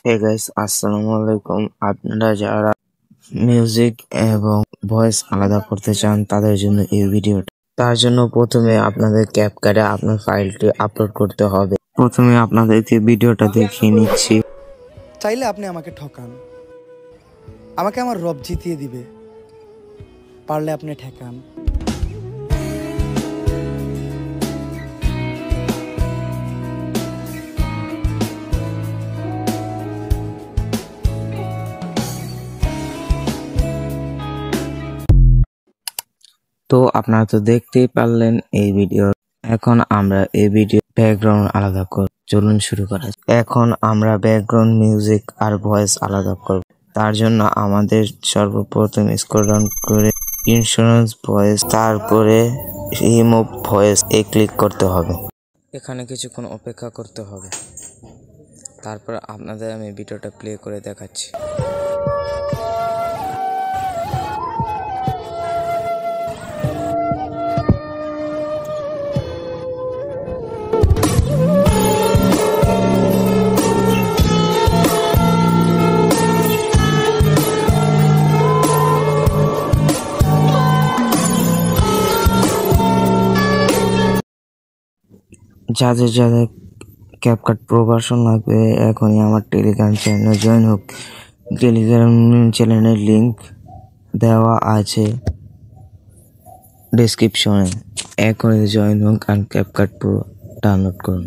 Hey guys, আসসালামু আলাইকুম। আপনারা যারা মিউজিক এবং ভয়েস আলাদা করতে চান তাদের জন্য এই ভিডিওটা। তার জন্য প্রথমে আপনাদের ক্যাপকাটে আপনার ফাইলটি আপলোড করতে হবে। প্রথমে আপনাদেরকে ভিডিওটা দেখিয়ে নিচ্ছি। চাইলে আপনি আমাকে ঠকান, আমাকে আমার রব জিতিয়ে দিবে, পারলে আপনি ঠেকান। তো আপনারা তো দেখতেই পারলেন এই ভিডিও। এখন আমরা এই ভিডিও ব্যাকগ্রাউন্ড আলাদা করব। চলুন শুরু করা যাক। এখন আমরা ব্যাকগ্রাউন্ড মিউজিক আর ভয়েস আলাদা করব। তার জন্য আমাদের সর্বপ্রথম স্ক্রল ডাউন করে ইন্স্যুরেন্স ভয়েস, তারপরে রিমুভ ভয়েস ক্লিক করতে হবে। এখানে কিছুক্ষণ অপেক্ষা করতে হবে। তারপর আপনাদের আমি ভিডিওটা প্লে করে দেখাচ্ছি। যাদের যাদের ক্যাপকাট প্রো ভার্সন লাগবে এখনই আমার টেলিগ্রাম চ্যানেলে জয়েন হোক। টেলিগ্রাম চ্যানেলের লিংক দেওয়া আছে ডেসক্রিপশনে। এখনই জয়েন হোক আর ক্যাপকাট প্রো ডাউনলোড করুন।